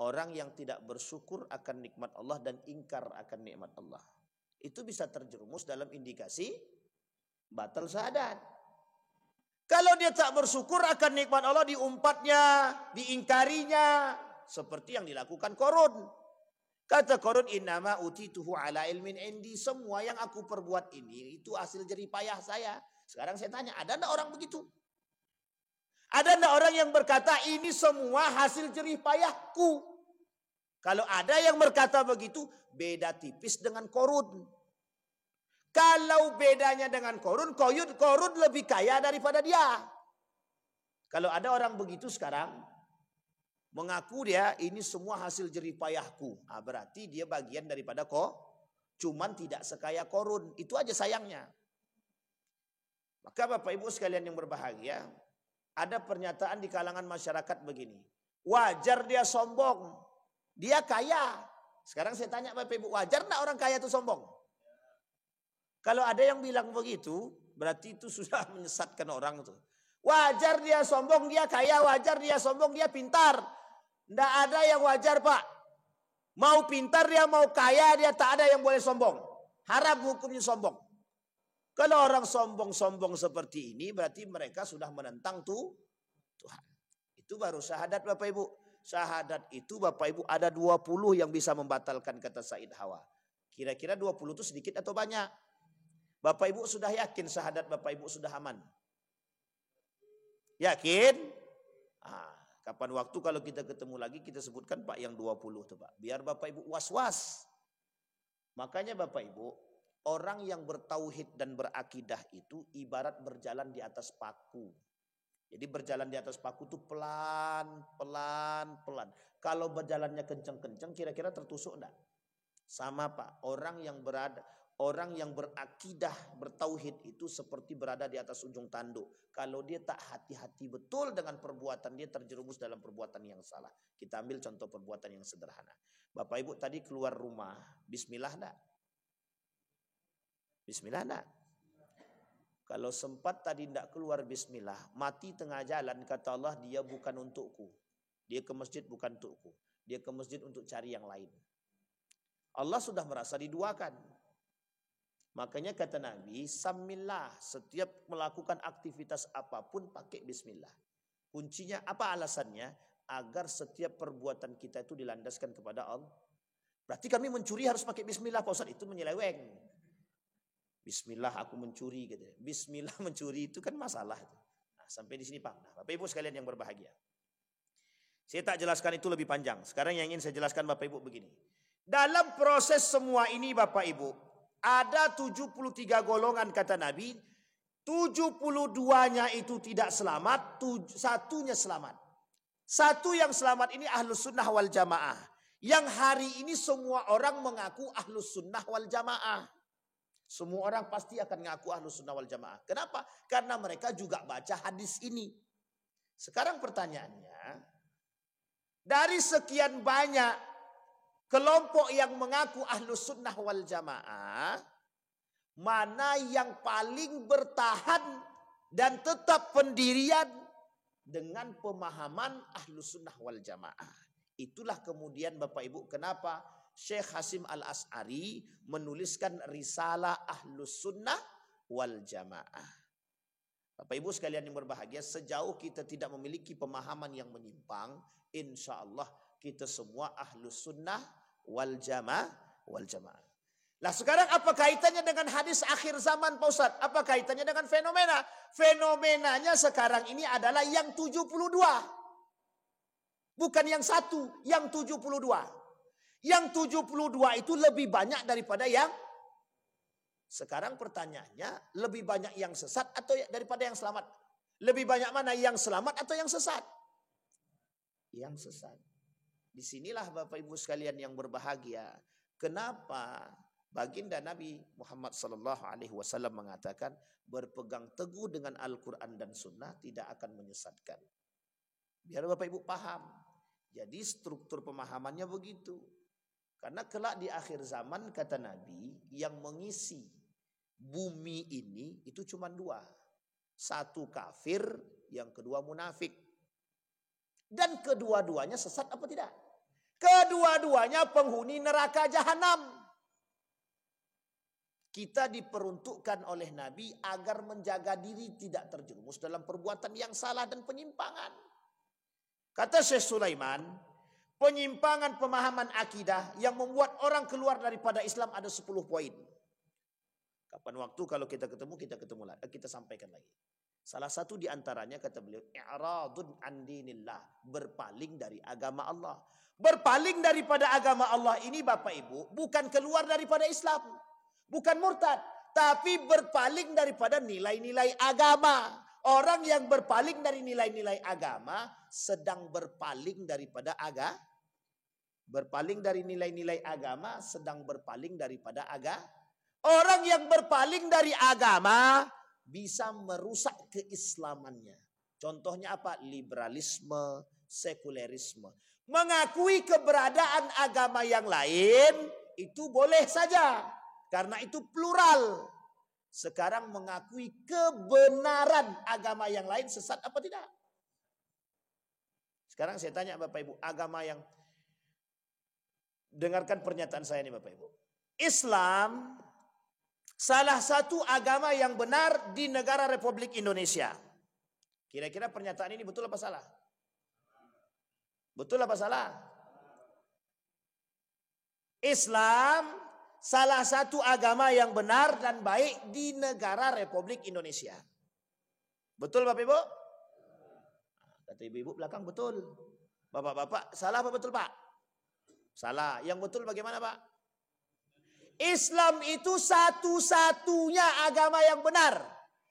[SPEAKER 1] orang yang tidak bersyukur akan nikmat Allah dan ingkar akan nikmat Allah. Itu bisa terjerumus dalam indikasi batal syahadat. Kalau dia tak bersyukur akan nikmat Allah, diumpatnya, diingkarinya, seperti yang dilakukan Qarun. Kata Qarun, innama utituhu ala ilmin indi. Semua yang aku perbuat ini itu hasil jerih payah saya. Sekarang saya tanya, ada enggak orang begitu? Ada enggak orang yang berkata ini semua hasil jerih payahku? Kalau ada yang berkata begitu, beda tipis dengan Qarun. Kalau bedanya dengan Qarun lebih kaya daripada dia. Kalau ada orang begitu sekarang, mengaku dia ini semua hasil jerih payahku. Berarti dia bagian daripada cuman tidak sekaya Qarun. Itu aja sayangnya. Maka Bapak Ibu sekalian yang berbahagia, ada pernyataan di kalangan masyarakat begini. Wajar dia sombong. Dia kaya. Sekarang saya tanya Bapak Ibu, wajar enggak orang kaya itu sombong? Kalau ada yang bilang begitu, berarti itu sudah menyesatkan orang itu. Wajar dia sombong, dia kaya. Wajar dia sombong, dia pintar. Tidak ada yang wajar, Pak. Mau pintar dia, mau kaya dia, tak ada yang boleh sombong. Haram hukumnya sombong. Kalau orang sombong-sombong seperti ini, berarti mereka sudah menentang Tuhan. Itu baru syahadat Bapak Ibu. Syahadat itu Bapak Ibu ada 20 yang bisa membatalkan, kata Said Hawa. Kira-kira 20 itu sedikit atau banyak? Bapak Ibu sudah yakin syahadat Bapak Ibu sudah aman? Yakin? Kapan waktu kalau kita ketemu lagi kita sebutkan Pak yang 20 tuh Pak. Biar Bapak Ibu was-was. Makanya Bapak Ibu, orang yang bertauhid dan berakidah itu ibarat berjalan di atas paku. Jadi berjalan di atas paku itu pelan. Kalau berjalannya kenceng-kenceng kira-kira tertusuk enggak? Sama Pak, orang yang berakidah, bertauhid itu seperti berada di atas ujung tanduk. Kalau dia tak hati-hati betul dengan perbuatan, dia terjerumus dalam perbuatan yang salah. Kita ambil contoh perbuatan yang sederhana. Bapak Ibu tadi keluar rumah, bismillah enggak? Bismillah enggak? Kalau sempat tadi enggak keluar bismillah, mati tengah jalan, kata Allah, dia bukan untukku. Dia ke masjid bukan untukku. Dia ke masjid untuk cari yang lain. Allah sudah merasa diduakan. Makanya kata Nabi, samillah, setiap melakukan aktivitas apapun pakai bismillah. Kuncinya apa alasannya? Agar setiap perbuatan kita itu dilandaskan kepada Allah. Berarti kami mencuri harus pakai bismillah, Pak Ustaz, itu menyeleweng. Bismillah aku mencuri gitu. Bismillah mencuri itu kan masalah itu. Nah, sampai di sini Pak. Nah, Bapak Ibu sekalian yang berbahagia. Saya tak jelaskan itu lebih panjang. Sekarang yang ingin saya jelaskan Bapak Ibu begini. Dalam proses semua ini Bapak Ibu, ada 73 golongan kata Nabi, 72-nya itu tidak selamat, satunya selamat. Satu yang selamat ini Ahlus Sunnah wal Jamaah. Yang hari ini semua orang mengaku Ahlus Sunnah wal Jamaah. Semua orang pasti akan mengaku Ahlus Sunnah wal Jamaah. Kenapa? Karena mereka juga baca hadis ini. Sekarang pertanyaannya, dari sekian banyak kelompok yang mengaku Ahlus Sunnah wal Jamaah, mana yang paling bertahan dan tetap pendirian dengan pemahaman Ahlus Sunnah wal Jamaah? Itulah kemudian Bapak Ibu kenapa Syekh Hasim Al-As'ari menuliskan Risalah Ahlus Sunnah wal Jamaah. Bapak Ibu sekalian yang berbahagia, sejauh kita tidak memiliki pemahaman yang menyimpang, insya Allah kita semua Ahlus Sunnah wal Jamaah. Nah sekarang apa kaitannya dengan hadis akhir zaman Pak Ustadz? Apa kaitannya dengan fenomena? Fenomenanya sekarang ini adalah yang 72. Bukan yang satu, yang 72. Yang 72 itu lebih banyak daripada yang sekarang pertanyaannya, lebih banyak yang sesat atau daripada yang selamat? Lebih banyak mana yang selamat atau yang sesat? Yang sesat. Disinilah Bapak Ibu sekalian yang berbahagia. Kenapa baginda Nabi Muhammad SAW mengatakan berpegang teguh dengan Al-Quran dan Sunnah tidak akan menyesatkan. Biar Bapak Ibu paham. Jadi struktur pemahamannya begitu. Karena kelak di akhir zaman kata Nabi yang mengisi bumi ini itu cuma dua. Satu kafir, yang kedua munafik. Dan kedua-duanya sesat apa tidak? Kedua-duanya penghuni neraka jahanam. Kita diperuntukkan oleh Nabi agar menjaga diri tidak terjerumus dalam perbuatan yang salah dan penyimpangan. Kata Syekh Sulaiman, penyimpangan pemahaman akidah yang membuat orang keluar daripada Islam ada 10 poin. Kapan waktu kalau kita ketemu lagi, kita sampaikan lagi. Salah satu di antaranya kata beliau, i'radun an dinillah, berpaling dari agama Allah. Berpaling daripada agama Allah ini Bapak Ibu bukan keluar daripada Islam, bukan murtad, tapi berpaling daripada nilai-nilai agama. Orang yang berpaling dari nilai-nilai agama sedang berpaling daripada berpaling dari nilai-nilai agama sedang berpaling daripada agama. Orang yang berpaling dari agama bisa merusak keislamannya. Contohnya apa? Liberalisme, sekulerisme. Mengakui keberadaan agama yang lain itu boleh saja, karena itu plural. Sekarang mengakui kebenaran agama yang lain sesat apa tidak? Sekarang saya tanya Bapak Ibu, agama yang, dengarkan pernyataan saya ini Bapak Ibu. Islam salah satu agama yang benar di negara Republik Indonesia. Kira-kira pernyataan ini betul apa salah? Betul apa salah? Islam salah satu agama yang benar dan baik di negara Republik Indonesia. Betul Bapak Ibu? Kata ibu-ibu belakang betul. Bapak-bapak salah apa betul Pak? Salah. Yang betul bagaimana Pak? Islam itu satu-satunya agama yang benar.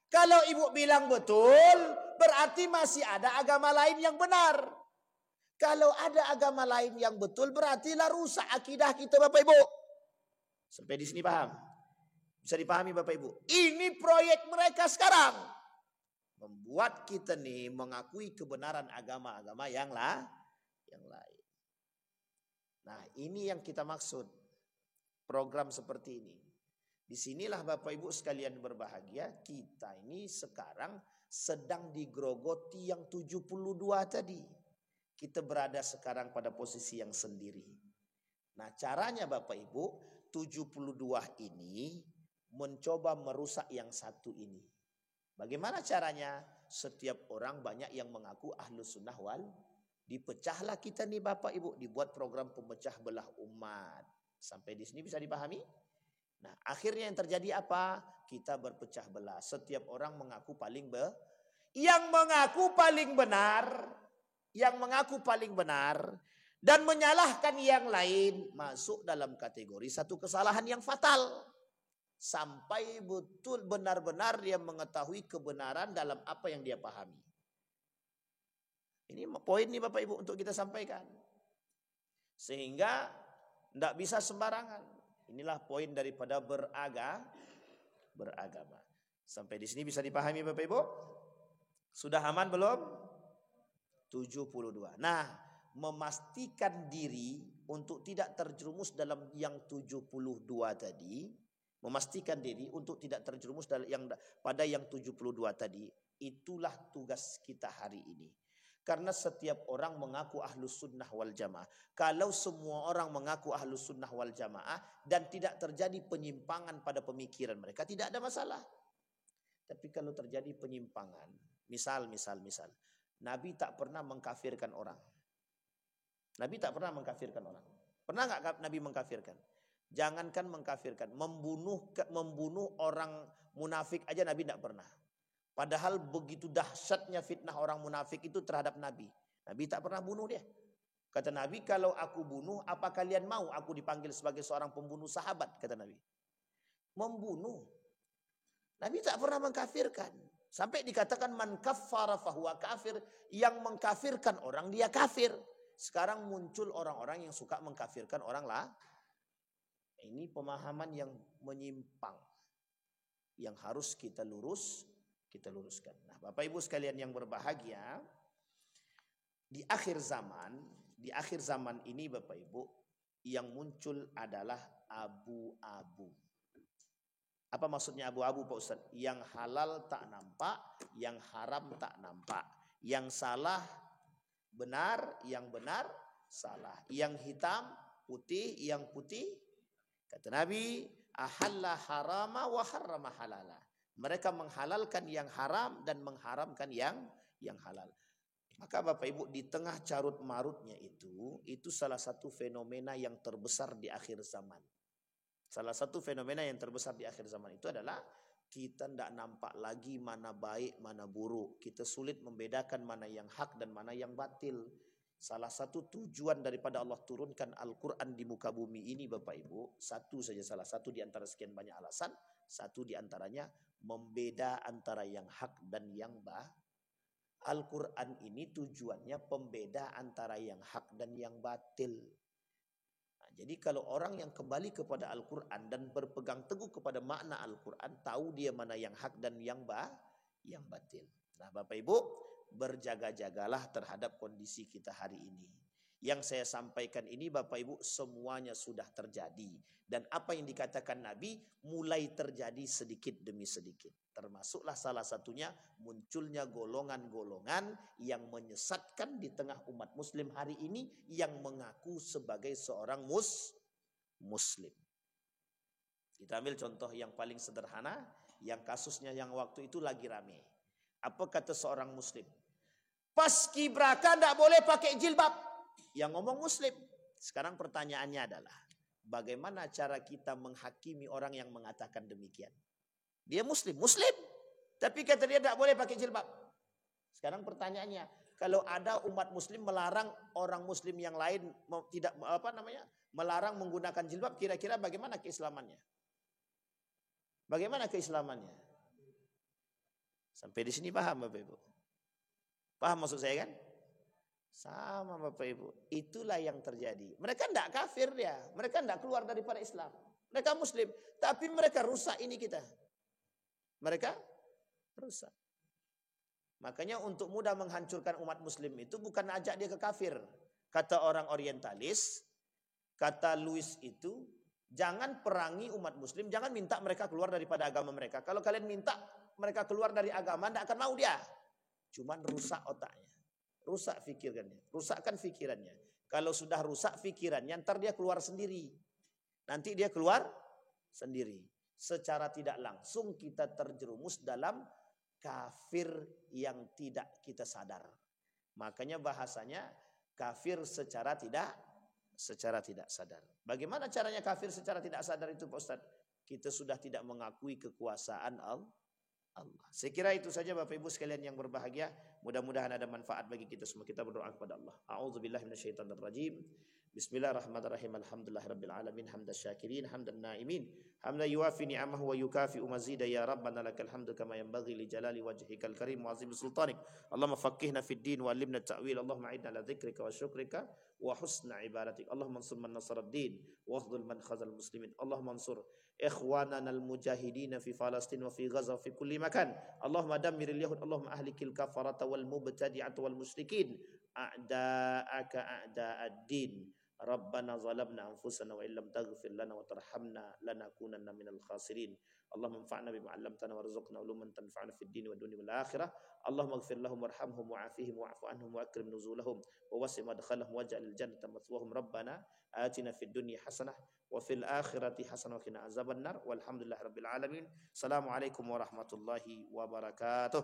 [SPEAKER 1] Kalau ibu bilang betul, berarti masih ada agama lain yang benar. Kalau ada agama lain yang betul, berartilah rusak akidah kita Bapak Ibu. Sampai di sini paham? Bisa dipahami Bapak Ibu? Ini proyek mereka sekarang. Membuat kita nih mengakui kebenaran agama-agama yang lain. Nah, ini yang kita maksud. Program seperti ini. Disinilah Bapak Ibu sekalian berbahagia, kita ini sekarang sedang digrogoti yang 72 tadi. Kita berada sekarang pada posisi yang sendiri. Nah caranya Bapak Ibu, 72 ini mencoba merusak yang satu ini. Bagaimana caranya? Setiap orang banyak yang mengaku ahlus sunnah wal, dipecahlah kita nih Bapak Ibu, dibuat program pemecah belah umat. Sampai di sini bisa dipahami? Nah, akhirnya yang terjadi apa? Kita berpecah belah. Setiap orang mengaku yang mengaku paling benar dan menyalahkan yang lain masuk dalam kategori satu kesalahan yang fatal. Sampai betul benar-benar dia mengetahui kebenaran dalam apa yang dia pahami. Ini poin nih Bapak Ibu untuk kita sampaikan. Sehingga tidak bisa sembarangan. Inilah poin daripada beragama. Sampai di sini bisa dipahami Bapak Ibu? Sudah aman belum? 72. Nah, memastikan diri untuk tidak terjerumus dalam yang 72 tadi, memastikan diri untuk tidak terjerumus pada yang 72 tadi, itulah tugas kita hari ini. Karena setiap orang mengaku ahlus sunnah wal jamaah. Kalau semua orang mengaku ahlus sunnah wal jamaah dan tidak terjadi penyimpangan pada pemikiran mereka, tidak ada masalah. Tapi kalau terjadi penyimpangan, misal, Nabi tak pernah mengkafirkan orang. Nabi tak pernah mengkafirkan orang. Pernah nggak Nabi mengkafirkan? Jangankan mengkafirkan, membunuh orang munafik aja Nabi tidak pernah. Padahal begitu dahsyatnya fitnah orang munafik itu terhadap Nabi. Nabi tak pernah bunuh dia. Kata Nabi, kalau aku bunuh, apa kalian mau aku dipanggil sebagai seorang pembunuh sahabat? Kata Nabi. Membunuh. Nabi tak pernah mengkafirkan. Sampai dikatakan man kaffara fahuwa kafir. Yang mengkafirkan orang, dia kafir. Sekarang muncul orang-orang yang suka mengkafirkan orang lah. Ini pemahaman yang menyimpang. Yang harus kita luruskan. Nah, Bapak Ibu sekalian yang berbahagia, di akhir zaman ini Bapak Ibu, yang muncul adalah abu-abu. Apa maksudnya abu-abu Pak Ustaz? Yang halal tak nampak, yang haram tak nampak. Yang salah benar, yang benar salah. Yang hitam putih, yang putih. Kata Nabi, ahalla harama wa harrama halala. Mereka menghalalkan yang haram dan mengharamkan yang halal. Maka Bapak Ibu, di tengah carut marutnya itu salah satu fenomena yang terbesar di akhir zaman. Salah satu fenomena yang terbesar di akhir zaman itu adalah kita tidak nampak lagi mana baik, mana buruk. Kita sulit membedakan mana yang hak dan mana yang batil. Salah satu tujuan daripada Allah turunkan Al-Quran di muka bumi ini Bapak Ibu, satu saja, salah satu di antara sekian banyak alasan, satu di antaranya membeda antara yang hak dan yang batil. Al-Quran ini tujuannya pembeda antara yang hak dan yang batil. Nah, jadi kalau orang yang kembali kepada Al-Quran dan berpegang teguh kepada makna Al-Quran, tahu dia mana yang hak dan yang batil. Nah Bapak Ibu, berjaga-jagalah terhadap kondisi kita hari ini. Yang saya sampaikan ini Bapak Ibu semuanya sudah terjadi. Dan apa yang dikatakan Nabi mulai terjadi sedikit demi sedikit. Termasuklah salah satunya munculnya golongan-golongan yang menyesatkan di tengah umat muslim hari ini yang mengaku sebagai seorang muslim. Kita ambil contoh yang paling sederhana, yang kasusnya yang waktu itu lagi rame. Apa kata seorang muslim? Paskibraka tidak boleh pakai jilbab. Yang ngomong muslim. Sekarang pertanyaannya adalah, bagaimana cara kita menghakimi orang yang mengatakan demikian? Dia muslim, tapi kata dia tidak boleh pakai jilbab. Sekarang pertanyaannya, kalau ada umat muslim melarang orang muslim yang lain tidak melarang menggunakan jilbab, kira-kira bagaimana keislamannya? Bagaimana keislamannya? Sampai di sini paham Bapak Ibu? Paham maksud saya kan? Sama Bapak Ibu. Itulah yang terjadi. Mereka tidak kafir dia. Mereka tidak keluar daripada Islam. Mereka muslim. Tapi mereka rusak ini kita. Mereka rusak. Makanya untuk mudah menghancurkan umat muslim itu bukan ajak dia ke kafir. Kata orang orientalis, kata Louis itu, jangan perangi umat muslim, jangan minta mereka keluar daripada agama mereka. Kalau kalian minta mereka keluar dari agama, tidak akan mau dia. Cuman rusak otaknya. Rusak pikirannya. Rusakkan pikirannya. Kalau sudah rusak pikirannya, ntar dia keluar sendiri. Nanti dia keluar sendiri. Secara tidak langsung kita terjerumus dalam kafir yang tidak kita sadar. Makanya bahasanya kafir secara tidak sadar. Bagaimana caranya kafir secara tidak sadar itu Pak Ustaz? Kita sudah tidak mengakui kekuasaan Allah. Saya kira itu saja Bapak Ibu sekalian yang berbahagia. Mudah-mudahan ada manfaat bagi kita semua. Kita berdoa kepada Allah. A'udzubillahi minasyaitonirrajim. Bismillahirrahmanirrahim. Alhamdulillahirabbil alamin. Hamdan syakirin, hamdan naimin. Hamdan yuwafi ni'amahu wa yukafi mazida ya rabbana lakal hamdu kama yanbaghi li jalali wajhikal karim wa azim sultanik. Allahumma faqqihna fid din wa 'allimna ta'wil. Allahumma a'inna ala dzikrika wa syukrika wa husna ibadatik. Allahumma ansur man nasara ad-din wa akhdhul man khazal muslimin. Allahumma ansur ikhwanana al-mujahidin fi Falastin wa fi Gaza wa fi kulli makan. Allahumma dammiril yahud, Allahumma ahlikil kafarata wal mubtadi'ata wal musyrikin a'da'aka a'da'ad-din. Rabbana zalamna anfusana wa illam taghfir lana wa tarhamna lanakunanna minal khasirin. Allahumma anfa'na bima 'allamtana warzuqna uluman tanfa'una fid din wad dunya wal akhirah. Allahumma ighfir lahum warhamhum wa'afihim wa'fu anhum wa akrim nuzulahum wa wasi' madkhalahum waj'alil jannata mathwahum. Rabbana atina fid dunya hasanah wa fil akhirati hasanah wa qina azabannar. Walhamdulillahirabbil alamin. Assalamualaikum warahmatullahi wabarakatuh.